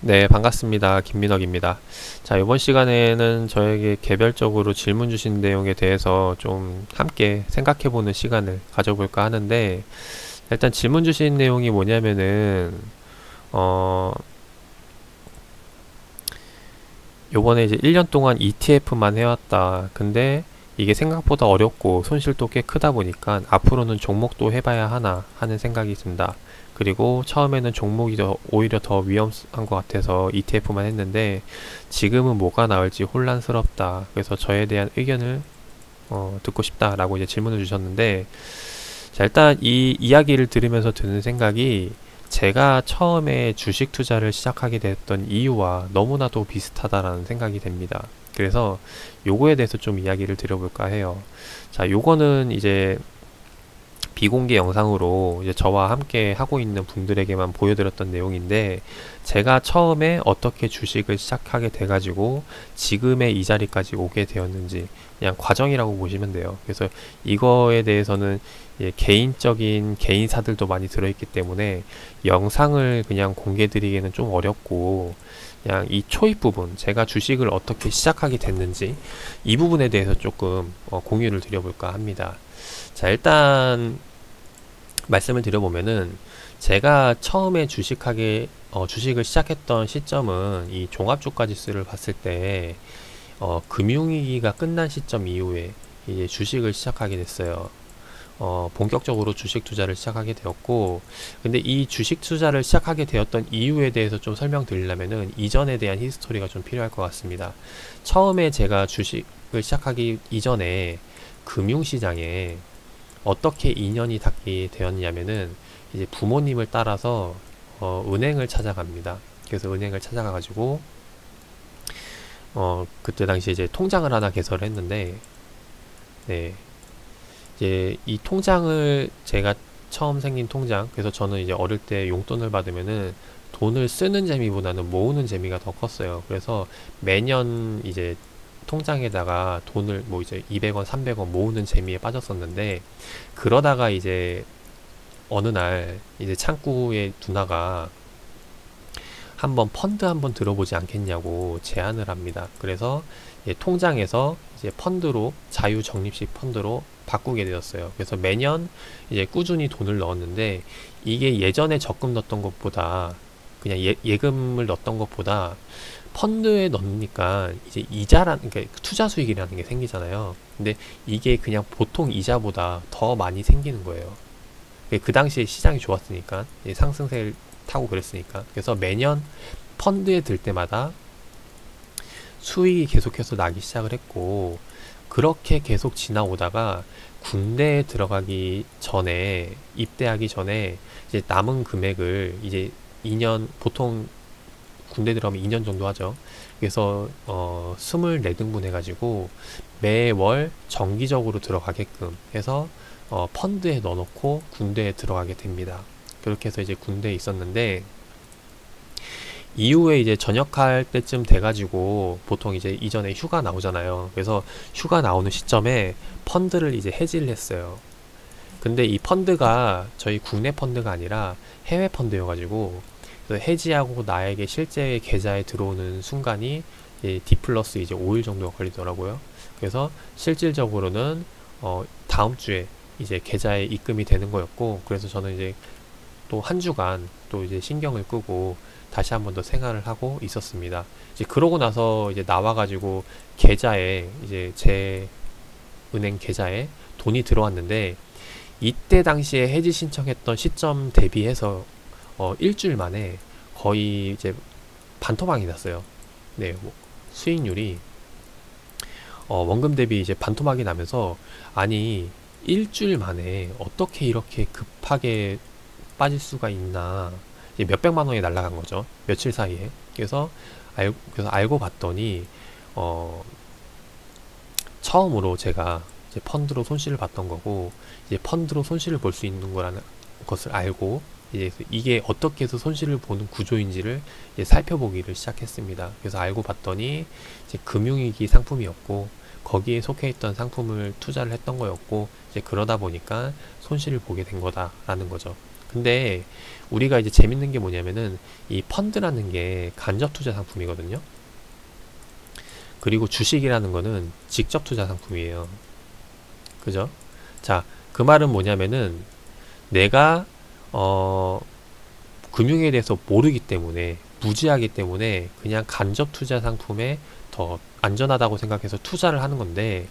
네, 반갑습니다. 김민혁입니다. 자, 이번 시간에는 저에게 개별적으로 질문 주신 내용에 대해서 좀 함께 생각해보는 시간을 가져볼까 하는데, 일단 질문 주신 내용이 뭐냐면은, 어, 요번에 이제 1년 동안 ETF만 해왔다. 근데 이게 생각보다 어렵고 손실도 꽤 크다 보니까 앞으로는 종목도 해봐야 하나 하는 생각이 든다. 그리고 처음에는 종목이 오히려 더 위험한 것 같아서 ETF만 했는데 지금은 뭐가 나을지 혼란스럽다. 그래서 저에 대한 의견을 듣고 싶다라고 이제 질문을 주셨는데, 자, 일단 이 이야기를 들으면서 드는 생각이 제가 처음에 주식 투자를 시작하게 됐던 이유와 너무나도 비슷하다라는 생각이 됩니다. 그래서 요거에 대해서 좀 이야기를 드려볼까 해요. 자, 요거는 이제 비공개 영상으로 이제 저와 함께 하고 있는 분들에게만 보여드렸던 내용인데, 제가 처음에 어떻게 주식을 시작하게 돼가지고 지금의 이 자리까지 오게 되었는지 그냥 과정이라고 보시면 돼요. 그래서 이거에 대해서는 개인적인 개인사들도 많이 들어있기 때문에 영상을 그냥 공개 드리기는 좀 어렵고, 그냥 이 초입 부분, 제가 주식을 어떻게 시작하게 됐는지 이 부분에 대해서 조금 공유를 드려볼까 합니다. 자, 일단 말씀을 드려보면은 제가 처음에 주식을 시작했던 시점은 이 종합주가지수를 봤을 때 금융위기가 끝난 시점 이후에 이제 주식을 시작하게 됐어요. 본격적으로 주식 투자를 시작하게 되었고, 근데 이 주식 투자를 시작하게 되었던 이유에 대해서 좀 설명드리려면은 이전에 대한 히스토리가 좀 필요할 것 같습니다. 처음에 제가 주식을 시작하기 이전에 금융시장에 어떻게 인연이 닿게 되었냐면은 이제 부모님을 따라서 은행을 찾아갑니다. 그래서 은행을 찾아가가지고 그때 당시 이제 통장을 하나 개설을 했는데, 네, 이제 이 통장을 제가 처음 생긴 통장, 그래서 저는 이제 어릴 때 용돈을 받으면은 돈을 쓰는 재미보다는 모으는 재미가 더 컸어요. 그래서 매년 이제 통장에다가 돈을 뭐 이제 200원, 300원 모으는 재미에 빠졌었는데, 그러다가 이제 어느 날 이제 창구에 누나가 한번 펀드 한번 들어보지 않겠냐고 제안을 합니다. 그래서 통장에서 이제 펀드로, 자유 적립식 펀드로 바꾸게 되었어요. 그래서 매년 이제 꾸준히 돈을 넣었는데, 이게 예전에 적금 넣었던 것보다, 그냥 예금을 넣었던 것보다 펀드에 넣으니까 이제 그러니까 투자 수익이라는 게 생기잖아요. 근데 이게 그냥 보통 이자보다 더 많이 생기는 거예요. 그 당시에 시장이 좋았으니까, 상승세를 타고 그랬으니까. 그래서 매년 펀드에 들 때마다 수익이 계속해서 나기 시작을 했고, 그렇게 계속 지나오다가 군대에 들어가기 전에, 입대하기 전에 이제 남은 금액을 이제 2년, 보통 군대 들어가면 2년 정도 하죠. 그래서 24등분 해가지고 매월 정기적으로 들어가게끔 해서 펀드에 넣어놓고 군대에 들어가게 됩니다. 그렇게 해서 이제 군대에 있었는데, 이후에 이제 전역할 때쯤 돼가지고 보통 이제 이전에 휴가 나오잖아요. 그래서 휴가 나오는 시점에 펀드를 이제 해지를 했어요. 근데 이 펀드가 저희 국내 펀드가 아니라 해외 펀드여가지고, 해지하고 나에게 실제 계좌에 들어오는 순간이 D 플러스 이제 5일 정도가 걸리더라고요. 그래서 실질적으로는 다음 주에 이제 계좌에 입금이 되는 거였고, 그래서 저는 이제 또 한 주간 또 이제 신경을 끄고 다시 한 번 더 생활을 하고 있었습니다. 이제 그러고 나서 이제 나와가지고 계좌에, 이제 제 은행 계좌에 돈이 들어왔는데, 이때 당시에 해지 신청했던 시점 대비해서 일주일 만에 거의 이제 반토막이 났어요. 네, 뭐 수익률이 원금 대비 이제 반토막이 나면서, 아니 일주일 만에 어떻게 이렇게 급하게 빠질 수가 있나. 이제 몇백만 원이 날라간 거죠, 며칠 사이에. 그래서 알고 봤더니 어, 처음으로 제가 이제 펀드로 손실을 봤던 거고, 이제 펀드로 손실을 볼 수 있는 거라는 것을 알고, 이제 이게 어떻게 해서 손실을 보는 구조인지를 이제 살펴보기를 시작했습니다. 그래서 알고 봤더니 이제 금융위기 상품이었고, 거기에 속해 있던 상품을 투자를 했던 거였고, 이제 그러다 보니까 손실을 보게 된 거다라는 거죠. 근데 우리가 이제 재밌는 게 뭐냐면은 이 펀드라는 게 간접 투자 상품이거든요. 그리고 주식이라는 거는 직접 투자 상품이에요. 그죠? 자, 그 말은 뭐냐면은 내가 금융에 대해서 모르기 때문에, 무지하기 때문에 그냥 간접 투자 상품에 더 안전하다고 생각해서 투자를 하는 건데,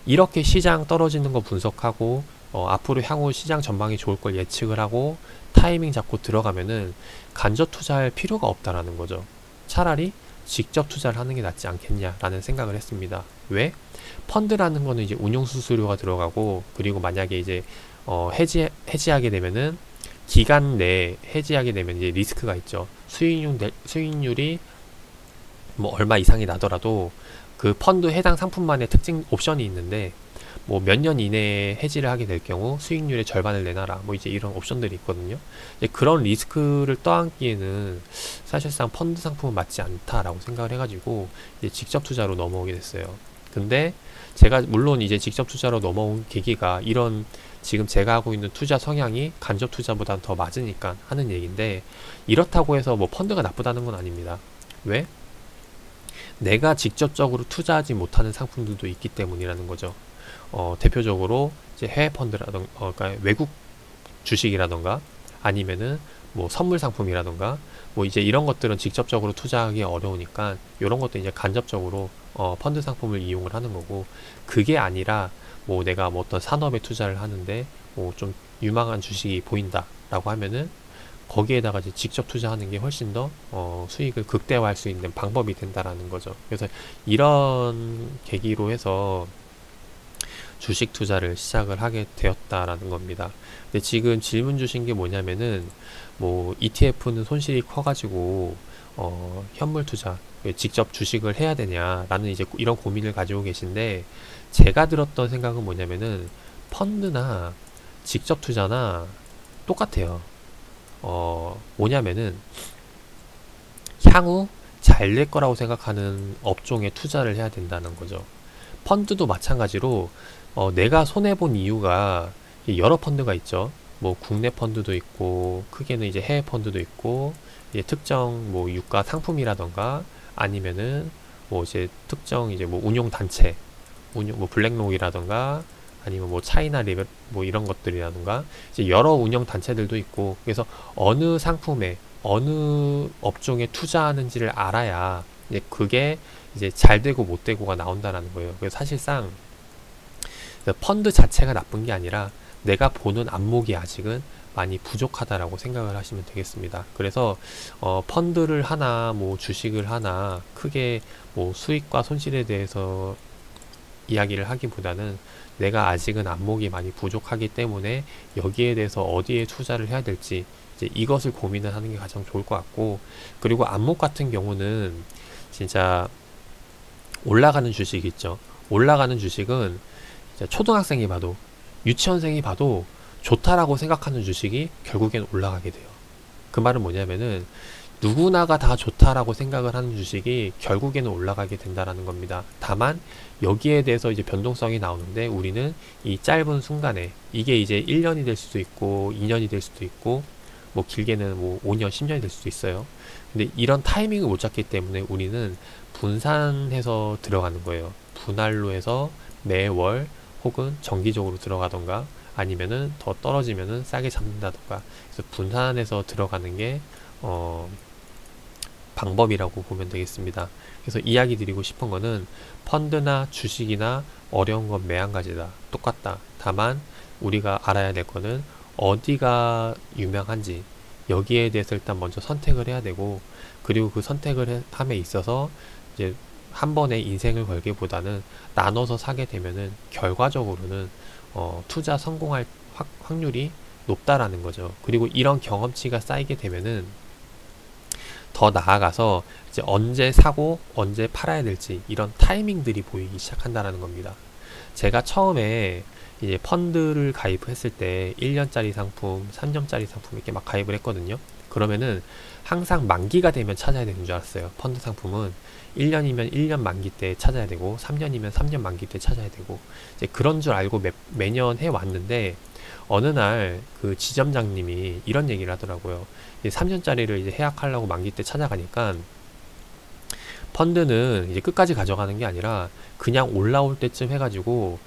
이렇게 시장 떨어지는 거 분석하고 앞으로 향후 시장 전망이 좋을 걸 예측을 하고 타이밍 잡고 들어가면은 간접 투자할 필요가 없다라는 거죠. 차라리 직접 투자를 하는 게 낫지 않겠냐라는 생각을 했습니다. 왜? 펀드라는 거는 이제 운용 수수료가 들어가고, 그리고 만약에 이제 해지하게 되면은 기간 내에 해지하게 되면 이제 리스크가 있죠. 수익률이 뭐 얼마 이상이 나더라도 그 펀드 해당 상품만의 특징 옵션이 있는데, 뭐 몇 년 이내에 해지를 하게 될 경우 수익률의 절반을 내놔라, 뭐 이제 이런 옵션들이 있거든요. 이제 그런 리스크를 떠안기에는 사실상 펀드 상품은 맞지 않다라고 생각을 해가지고 이제 직접 투자로 넘어오게 됐어요. 근데 제가 물론 이제 직접 투자로 넘어온 계기가 이런, 지금 제가 하고 있는 투자 성향이 간접 투자보다 더 맞으니까 하는 얘기인데, 이렇다고 해서 뭐 펀드가 나쁘다는 건 아닙니다. 왜? 내가 직접적으로 투자하지 못하는 상품들도 있기 때문이라는 거죠. 대표적으로 이제 해외 펀드라던가, 그러니까 외국 주식이라던가, 아니면은 뭐 선물 상품이라던가, 뭐 이제 이런 것들은 직접적으로 투자하기 어려우니까 이런 것도 이제 간접적으로 펀드 상품을 이용을 하는 거고, 그게 아니라 뭐 내가 뭐 어떤 산업에 투자를 하는데 뭐 좀 유망한 주식이 보인다라고 하면은 거기에다가 이제 직접 투자하는 게 훨씬 더 수익을 극대화할 수 있는 방법이 된다라는 거죠. 그래서 이런 계기로 해서 주식 투자를 시작을 하게 되었다라는 겁니다. 근데 지금 질문 주신 게 뭐냐면은, 뭐 ETF는 손실이 커가지고 현물 투자, 직접 주식을 해야 되냐라는 이제 이런 고민을 가지고 계신데, 제가 들었던 생각은 뭐냐면은 펀드나 직접 투자나 똑같아요. 뭐냐면은 향후 잘 될 거라고 생각하는 업종에 투자를 해야 된다는 거죠. 펀드도 마찬가지로 내가 손해본 이유가, 여러 펀드가 있죠. 뭐 국내 펀드도 있고, 크게는 이제 해외 펀드도 있고, 이제 특정 뭐 유가 상품이라던가, 아니면은 뭐 이제 특정 이제 뭐 운용 단체, 뭐 블랙록이라던가, 아니면 뭐 차이나 리벨 뭐 이런 것들이라던가, 이제 여러 운영 단체들도 있고, 그래서 어느 상품에 어느 업종에 투자하는지를 알아야 이제 그게 이제 잘 되고 못 되고가 나온다라는 거예요. 그래서 사실상 펀드 자체가 나쁜 게 아니라 내가 보는 안목이 아직은 많이 부족하다라고 생각을 하시면 되겠습니다. 그래서 펀드를 하나 뭐 주식을 하나 크게 뭐 수익과 손실에 대해서 이야기를 하기보다는 내가 아직은 안목이 많이 부족하기 때문에 여기에 대해서 어디에 투자를 해야 될지 이제 이것을 고민을 하는 게 가장 좋을 것 같고, 그리고 안목 같은 경우는 진짜 올라가는 주식 있죠. 올라가는 주식은 진짜 초등학생이 봐도, 유치원생이 봐도 좋다라고 생각하는 주식이 결국엔 올라가게 돼요. 그 말은 뭐냐면은 누구나가 다 좋다라고 생각을 하는 주식이 결국에는 올라가게 된다라는 겁니다. 다만 여기에 대해서 이제 변동성이 나오는데, 우리는 이 짧은 순간에, 이게 이제 1년이 될 수도 있고 2년이 될 수도 있고 뭐 길게는 뭐 5년 10년이 될 수도 있어요. 근데 이런 타이밍을 못 잡기 때문에 우리는 분산해서 들어가는 거예요. 분할로 해서 매월 혹은 정기적으로 들어가던가, 아니면은 더 떨어지면은 싸게 잡는다던가, 그래서 분산해서 들어가는 게 방법이라고 보면 되겠습니다. 그래서 이야기 드리고 싶은 거는 펀드나 주식이나 어려운 건 매한가지다. 똑같다. 다만 우리가 알아야 될 거는 어디가 유명한지, 여기에 대해서 일단 먼저 선택을 해야 되고, 그리고 그 선택을 함에 있어서 이제 한 번에 인생을 걸기보다는 나눠서 사게 되면은 결과적으로는 투자 성공할 확률이 높다라는 거죠. 그리고 이런 경험치가 쌓이게 되면은 더 나아가서 이제 언제 사고 언제 팔아야 될지 이런 타이밍들이 보이기 시작한다는 겁니다. 제가 처음에 이제 펀드를 가입했을 때 1년짜리 상품, 3년짜리 상품 이렇게 막 가입을 했거든요. 그러면은 항상 만기가 되면 찾아야 되는 줄 알았어요. 펀드 상품은 1년이면 1년 만기 때 찾아야 되고 3년이면 3년 만기 때 찾아야 되고 이제 그런 줄 알고 매년 해왔는데 어느 날 그 지점장님이 이런 얘기를 하더라고요. 3년짜리를 이제 해약하려고 만기 때 찾아가니까 펀드는 이제 끝까지 가져가는 게 아니라 그냥 올라올 때쯤 해가지고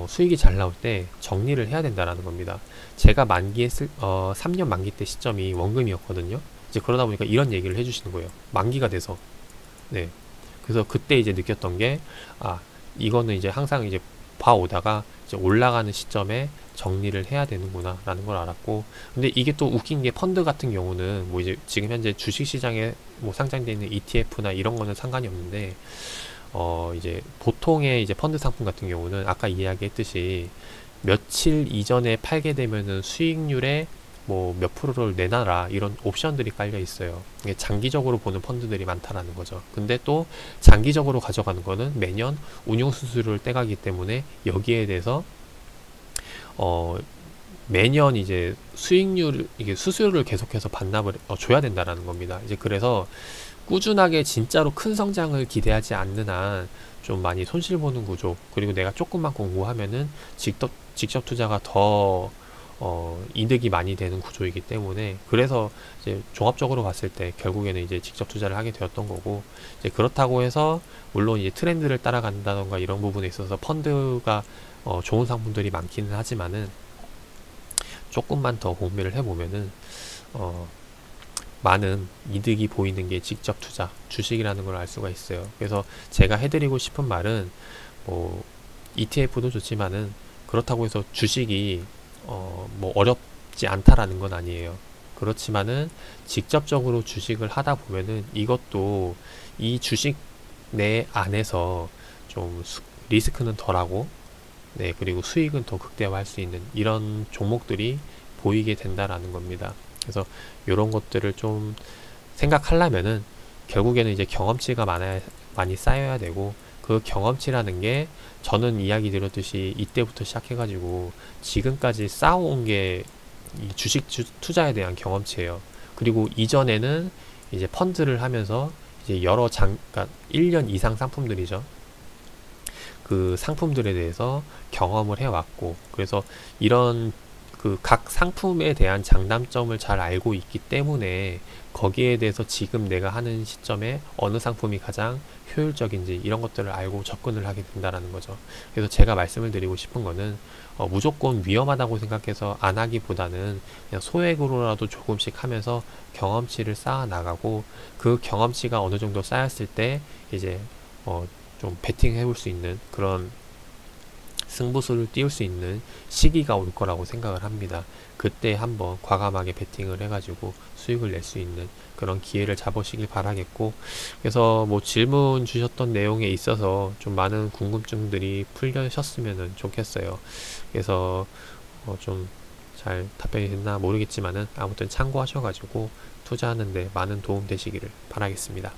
수익이 잘 나올 때 정리를 해야 된다라는 겁니다. 제가 3년 만기 때 시점이 원금이었거든요. 이제 그러다 보니까 이런 얘기를 해주시는 거예요. 만기가 돼서. 네. 그래서 그때 이제 느꼈던 게, 이거는 이제 항상 이제 봐오다가 이제 올라가는 시점에 정리를 해야 되는구나 라는 걸 알았고, 근데 이게 또 웃긴 게 펀드 같은 경우는 뭐 이제 지금 현재 주식시장에 뭐 상장되어 있는 ETF나 이런 거는 상관이 없는데 이제 보통의 이제 펀드 상품 같은 경우는 아까 이야기했듯이 며칠 이전에 팔게 되면은 수익률에 뭐 몇 프로를 내놔라 이런 옵션들이 깔려 있어요. 이게 장기적으로 보는 펀드들이 많다라는 거죠. 근데 또 장기적으로 가져가는 거는 매년 운용 수수료를 떼가기 때문에 여기에 대해서 매년 이제 이게 수수료를 계속해서 반납을 줘야 된다라는 겁니다. 이제 그래서 꾸준하게 진짜로 큰 성장을 기대하지 않는 한 좀 많이 손실 보는 구조, 그리고 내가 조금만 공부하면은 직접 투자가 더 이득이 많이 되는 구조이기 때문에, 그래서 이제 종합적으로 봤을 때 결국에는 이제 직접 투자를 하게 되었던 거고, 이제 그렇다고 해서 물론 이제 트렌드를 따라간다던가 이런 부분에 있어서 펀드가 좋은 상품들이 많기는 하지만은 조금만 더 공부를 해보면은 많은 이득이 보이는 게 직접 투자, 주식이라는 걸 알 수가 있어요. 그래서 제가 해드리고 싶은 말은 뭐 ETF도 좋지만은 그렇다고 해서 주식이 뭐 어렵지 않다라는 건 아니에요. 그렇지만은 직접적으로 주식을 하다 보면은 이것도 이 주식 내 안에서 좀 리스크는 덜하고, 네, 그리고 수익은 더 극대화할 수 있는 이런 종목들이 보이게 된다라는 겁니다. 그래서 이런 것들을 좀 생각하려면은 결국에는 이제 경험치가 많이 쌓여야 되고, 그 경험치라는 게 저는 이야기 드렸듯이 이때부터 시작해가지고 지금까지 쌓아온 게 이 주식 투자에 대한 경험치예요. 그리고 이전에는 이제 펀드를 하면서 이제 그러니까 1년 이상 상품들이죠. 그 상품들에 대해서 경험을 해왔고, 그래서 이런 그 각 상품에 대한 장단점을 잘 알고 있기 때문에 거기에 대해서 지금 내가 하는 시점에 어느 상품이 가장 효율적인지 이런 것들을 알고 접근을 하게 된다라는 거죠. 그래서 제가 말씀을 드리고 싶은 거는 무조건 위험하다고 생각해서 안 하기보다는 그냥 소액으로라도 조금씩 하면서 경험치를 쌓아 나가고, 그 경험치가 어느 정도 쌓였을 때 이제 좀 베팅 해볼 수 있는 그런 승부수를 띄울 수 있는 시기가 올 거라고 생각을 합니다. 그때 한번 과감하게 베팅을 해가지고 수익을 낼 수 있는 그런 기회를 잡으시길 바라겠고, 그래서 뭐 질문 주셨던 내용에 있어서 좀 많은 궁금증들이 풀려셨으면 좋겠어요. 그래서 좀 잘 답변이 됐나 모르겠지만은 아무튼 참고하셔가지고 투자하는데 많은 도움 되시기를 바라겠습니다.